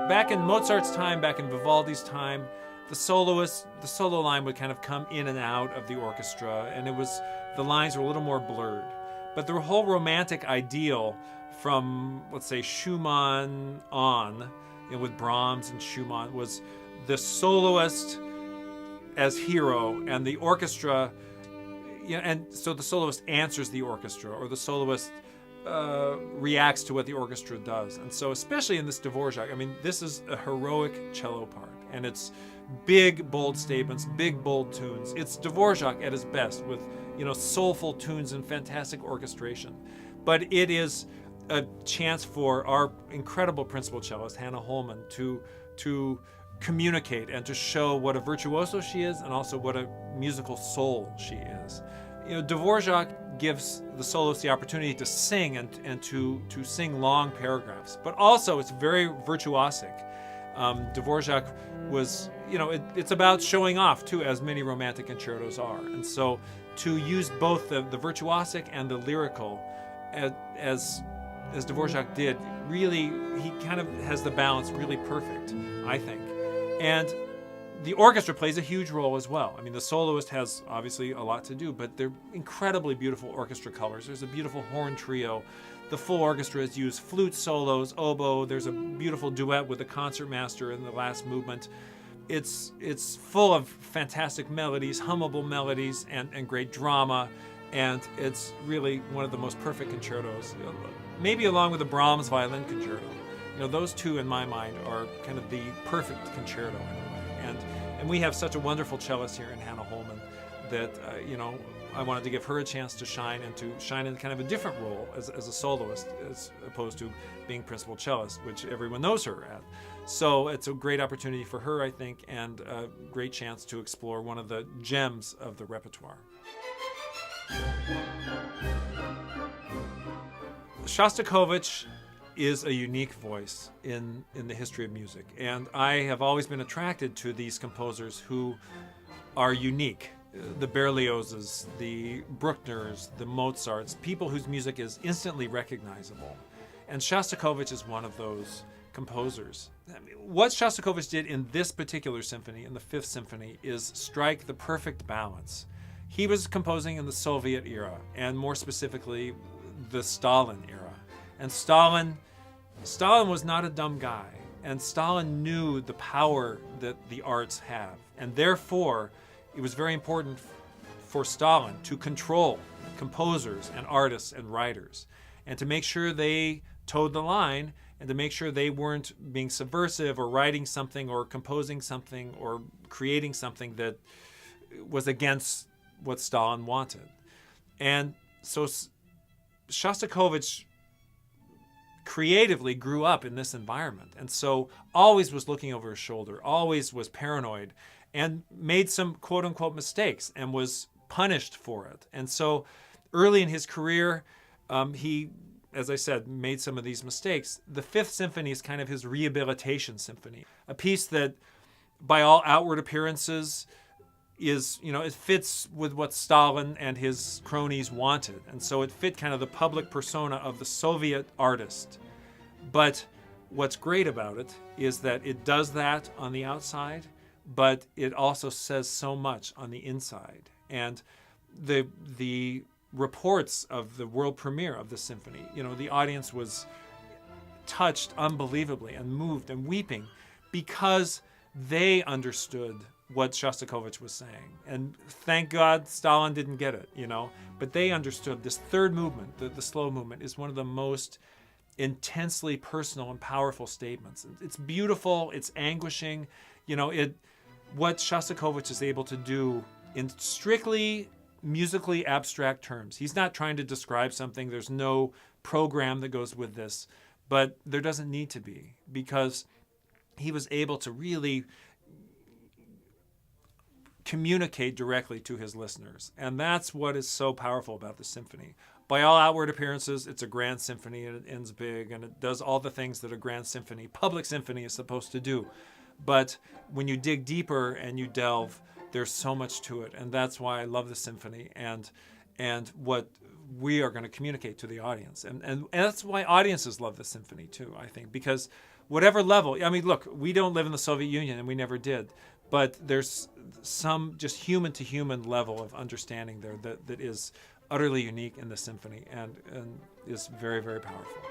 back in Mozart's time, back in Vivaldi's time, the solo line would kind of come in and out of the orchestra, and the lines were a little more blurred. But the whole romantic ideal from, let's say, Schumann on, with Brahms and Schumann, was the soloist as hero and the orchestra, and so the soloist answers the orchestra, or the soloist reacts to what the orchestra does. And so especially in this Dvorak, I mean, this is a heroic cello part, and it's big, bold statements, big, bold tunes. It's Dvorak at his best, with soulful tunes and fantastic orchestration. But it is a chance for our incredible principal cellist, Hannah Holman, to communicate and to show what a virtuoso she is, and also what a musical soul she is. Dvorak gives the soloist the opportunity to sing and to sing long paragraphs, but also it's very virtuosic. Dvorak was, it's about showing off too, as many romantic concertos are. And so to use both the virtuosic and the lyrical, as Dvorak did, really, he kind of has the balance really perfect, I think. And the orchestra plays a huge role as well. I mean, the soloist has obviously a lot to do, but they're incredibly beautiful orchestra colors. There's a beautiful horn trio. The full orchestra has used flute solos, oboe. There's a beautiful duet with the concertmaster in the last movement. It's full of fantastic melodies, hummable melodies, and great drama. And it's really one of the most perfect concertos, maybe along with the Brahms violin concerto. Those two, in my mind, are kind of the perfect concerto in a way. And we have such a wonderful cellist here in Hannah Holman that, I wanted to give her a chance to shine, and to shine in kind of a different role as a soloist, as opposed to being principal cellist, which everyone knows her at. So it's a great opportunity for her, I think, and a great chance to explore one of the gems of the repertoire. Shostakovich is a unique voice in the history of music, and I have always been attracted to these composers who are unique. The Berliozes, the Bruckners, the Mozarts, people whose music is instantly recognizable. And Shostakovich is one of those composers. I mean, what Shostakovich did in this particular symphony, in the Fifth Symphony, is strike the perfect balance. He was composing in the Soviet era, and more specifically, the Stalin era. And Stalin was not a dumb guy, and Stalin knew the power that the arts have, and therefore it was very important for Stalin to control composers and artists and writers, and to make sure they towed the line, and to make sure they weren't being subversive or writing something or composing something or creating something that was against what Stalin wanted. And so Shostakovich creatively grew up in this environment, and so always was looking over his shoulder, always was paranoid, and made some quote-unquote mistakes and was punished for it. And so early in his career, he, as I said, made some of these mistakes. The Fifth Symphony is kind of his rehabilitation symphony, a piece that by all outward appearances is, it fits with what Stalin and his cronies wanted. And so it fit kind of the public persona of the Soviet artist. But what's great about it is that it does that on the outside, but it also says so much on the inside. And the reports of the world premiere of the symphony, the audience was touched unbelievably and moved and weeping because they understood what Shostakovich was saying. And thank God Stalin didn't get it, but they understood this third movement, the slow movement, is one of the most intensely personal and powerful statements. It's beautiful, it's anguishing, what Shostakovich is able to do in strictly musically abstract terms. He's not trying to describe something, there's no program that goes with this, but there doesn't need to be, because he was able to really communicate directly to his listeners. And that's what is so powerful about the symphony. By all outward appearances, it's a grand symphony, and it ends big, and it does all the things that a grand symphony, public symphony, is supposed to do. But when you dig deeper and you delve, there's so much to it. And that's why I love the symphony and what we are going to communicate to the audience. And that's why audiences love the symphony too, I think, because whatever level. I mean, look, we don't live in the Soviet Union, and we never did. But there's some just human-to-human level of understanding there that is utterly unique in the symphony and is very, very powerful.